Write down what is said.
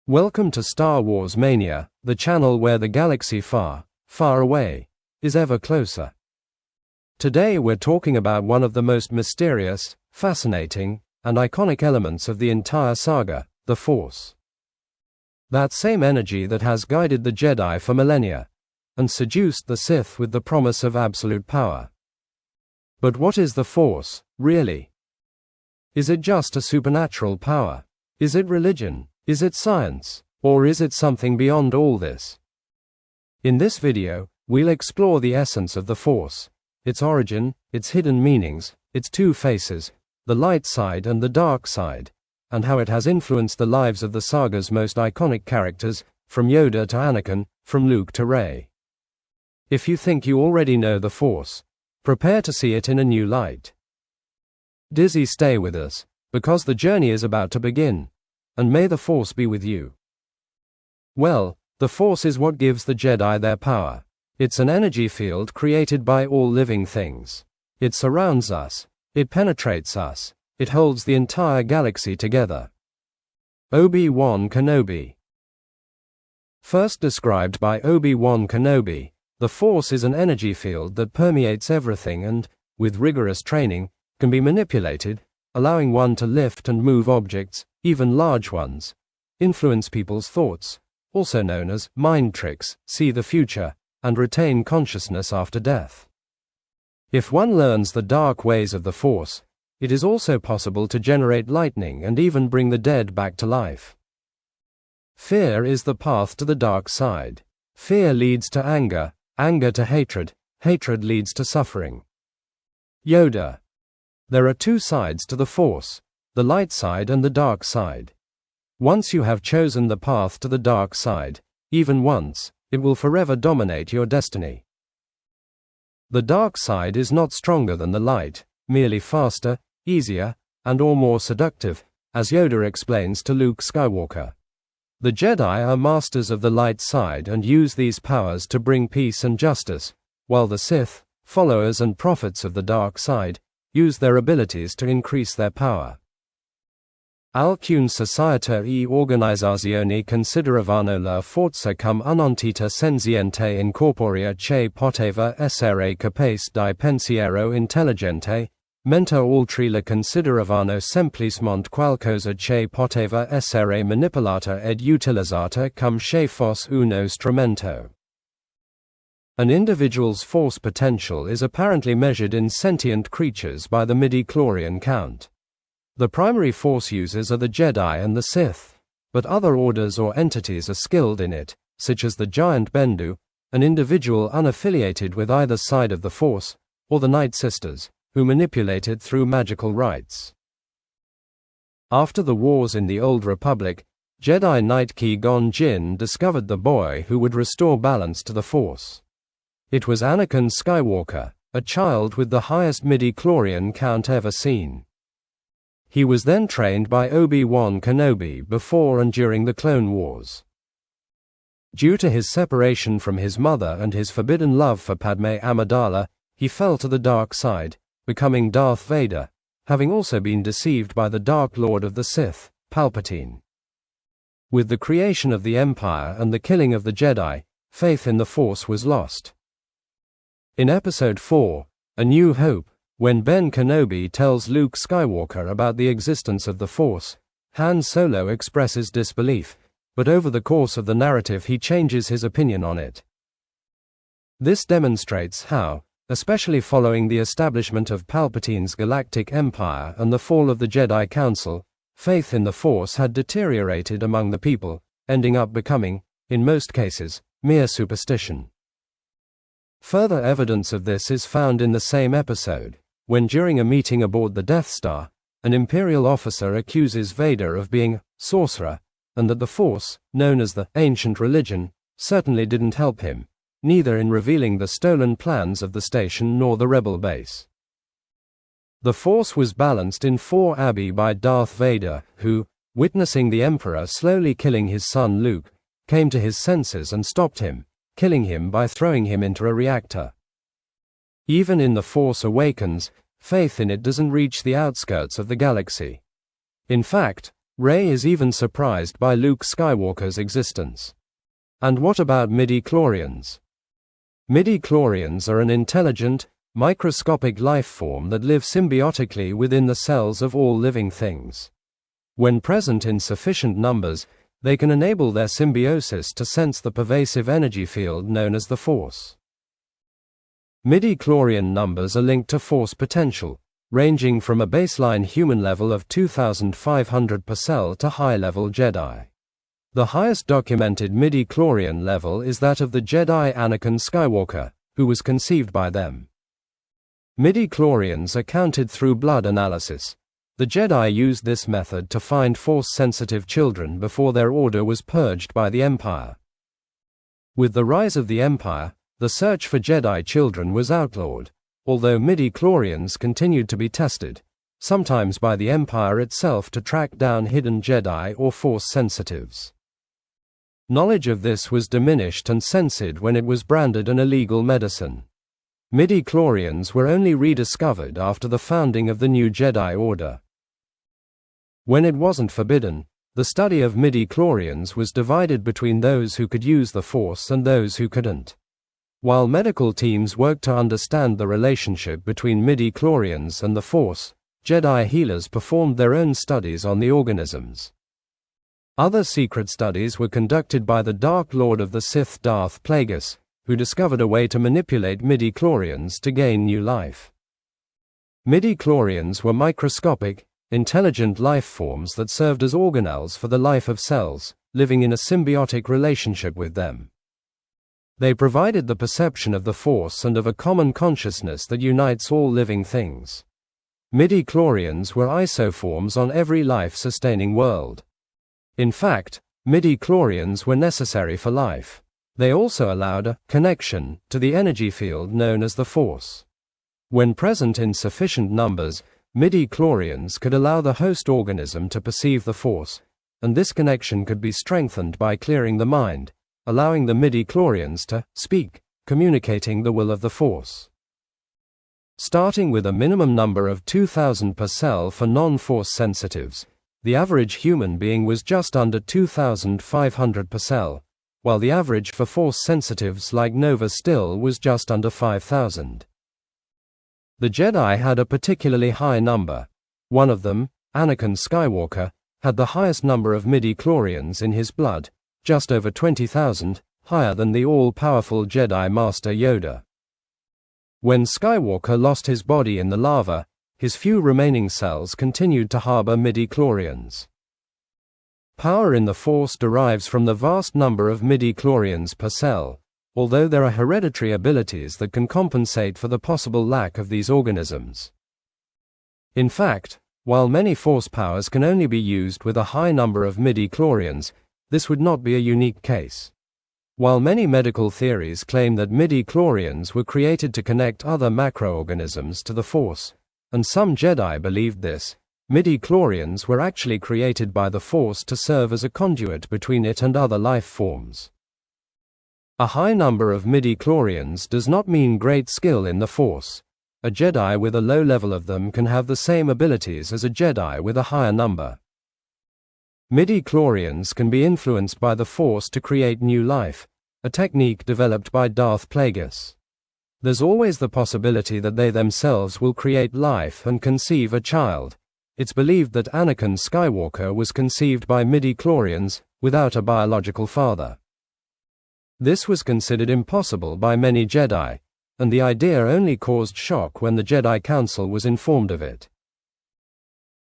Welcome to Star Wars Mania, the channel where the galaxy far, far away, is ever closer. Today we're talking about one of the most mysterious, fascinating, and iconic elements of the entire saga, the Force. That same energy that has guided the Jedi for millennia, and seduced the Sith with the promise of absolute power. But what is the Force, really? Is it just a supernatural power? Is it religion? Is it science? Or is it something beyond all this? In this video, we'll explore the essence of the Force, its origin, its hidden meanings, its two faces, the light side and the dark side, and how it has influenced the lives of the saga's most iconic characters, from Yoda to Anakin, from Luke to Rey. If you think you already know the Force, prepare to see it in a new light. Stay with us, because the journey is about to begin. And may the Force be with you. Well, the Force is what gives the Jedi their power. It's an energy field created by all living things. It surrounds us. It penetrates us. It holds the entire galaxy together. Obi-Wan Kenobi. First described by Obi-Wan Kenobi, the Force is an energy field that permeates everything and, with rigorous training, can be manipulated, allowing one to lift and move objects, even large ones, influence people's thoughts, also known as mind tricks, see the future, and retain consciousness after death. If one learns the dark ways of the Force, it is also possible to generate lightning and even bring the dead back to life. Fear is the path to the dark side. Fear leads to anger, anger to hatred, hatred leads to suffering. Yoda. There are two sides to the Force, the light side and the dark side. Once you have chosen the path to the dark side, even once, it will forever dominate your destiny. The dark side is not stronger than the light, merely faster, easier, and/or more seductive, as Yoda explains to Luke Skywalker. The Jedi are masters of the light side and use these powers to bring peace and justice, while the Sith, followers and prophets of the dark side, use their abilities to increase their power. Alcune società e organizzazione consideravano la forza come un'entità senziente incorporea che poteva essere capace di pensiero intelligente, mentre altri la consideravano semplicemente qualcosa che poteva essere manipolata ed utilizzata come se fosse uno strumento. An individual's Force potential is apparently measured in sentient creatures by the midi-chlorian count. The primary Force users are the Jedi and the Sith, but other orders or entities are skilled in it, such as the giant Bendu, an individual unaffiliated with either side of the Force, or the Night Sisters, who manipulate it through magical rites. After the wars in the Old Republic, Jedi Knight Qui-Gon Jinn discovered the boy who would restore balance to the Force. It was Anakin Skywalker, a child with the highest midi-chlorian count ever seen. He was then trained by Obi-Wan Kenobi before and during the Clone Wars. Due to his separation from his mother and his forbidden love for Padme Amidala, he fell to the dark side, becoming Darth Vader, having also been deceived by the Dark Lord of the Sith, Palpatine. With the creation of the Empire and the killing of the Jedi, faith in the Force was lost. In Episode 4, A New Hope, when Ben Kenobi tells Luke Skywalker about the existence of the Force, Han Solo expresses disbelief, but over the course of the narrative he changes his opinion on it. This demonstrates how, especially following the establishment of Palpatine's Galactic Empire and the fall of the Jedi Council, faith in the Force had deteriorated among the people, ending up becoming, in most cases, mere superstition. Further evidence of this is found in the same episode, when during a meeting aboard the Death Star, an Imperial officer accuses Vader of being a sorcerer, and that the Force, known as the ancient religion, certainly didn't help him, neither in revealing the stolen plans of the station nor the rebel base. The Force was balanced in 4 Abbey by Darth Vader, who, witnessing the Emperor slowly killing his son Luke, came to his senses and stopped him, killing him by throwing him into a reactor. Even in The Force Awakens, faith in it doesn't reach the outskirts of the galaxy. In fact, Rey is even surprised by Luke Skywalker's existence. And what about midi-chlorians? Midi-chlorians are an intelligent, microscopic life form that live symbiotically within the cells of all living things. When present in sufficient numbers, they can enable their symbiosis to sense the pervasive energy field known as the Force. Midi-chlorian numbers are linked to Force potential, ranging from a baseline human level of 2,500 per cell to high-level Jedi. The highest documented midi-chlorian level is that of the Jedi Anakin Skywalker, who was conceived by them. Midi-chlorians are counted through blood analysis. The Jedi used this method to find Force-sensitive children before their order was purged by the Empire. With the rise of the Empire, the search for Jedi children was outlawed, although midi-chlorians continued to be tested, sometimes by the Empire itself to track down hidden Jedi or Force sensitives. Knowledge of this was diminished and censored when it was branded an illegal medicine. Midi-chlorians were only rediscovered after the founding of the new Jedi Order. When it wasn't forbidden, the study of midi-chlorians was divided between those who could use the Force and those who couldn't. While medical teams worked to understand the relationship between midi-chlorians and the Force, Jedi healers performed their own studies on the organisms. Other secret studies were conducted by the Dark Lord of the Sith Darth Plagueis, who discovered a way to manipulate midi-chlorians to gain new life. Midi-chlorians were microscopic, intelligent life forms that served as organelles for the life of cells, living in a symbiotic relationship with them. They provided the perception of the Force and of a common consciousness that unites all living things. Midi-chlorians were isoforms on every life-sustaining world. In fact, midi-chlorians were necessary for life. They also allowed a connection to the energy field known as the Force. When present in sufficient numbers, midi-chlorians could allow the host organism to perceive the Force, and this connection could be strengthened by clearing the mind, allowing the midi-chlorians to speak, communicating the will of the Force. Starting with a minimum number of 2,000 per cell for non-Force sensitives, the average human being was just under 2,500 per cell, while the average for Force sensitives like Nova still was just under 5,000. The Jedi had a particularly high number. One of them, Anakin Skywalker, had the highest number of midi-chlorians in his blood, just over 20,000, higher than the all-powerful Jedi Master Yoda. When Skywalker lost his body in the lava, his few remaining cells continued to harbor midi-chlorians. Power in the Force derives from the vast number of midi-chlorians per cell, although there are hereditary abilities that can compensate for the possible lack of these organisms. In fact, while many Force powers can only be used with a high number of midi-chlorians, this would not be a unique case. While many medical theories claim that midi-chlorians were created to connect other macroorganisms to the Force, and some Jedi believed this, midi-chlorians were actually created by the Force to serve as a conduit between it and other life forms. A high number of midi-chlorians does not mean great skill in the Force. A Jedi with a low level of them can have the same abilities as a Jedi with a higher number. Midi-chlorians can be influenced by the Force to create new life, a technique developed by Darth Plagueis. There's always the possibility that they themselves will create life and conceive a child. It's believed that Anakin Skywalker was conceived by midi-chlorians, without a biological father. This was considered impossible by many Jedi, and the idea only caused shock when the Jedi Council was informed of it.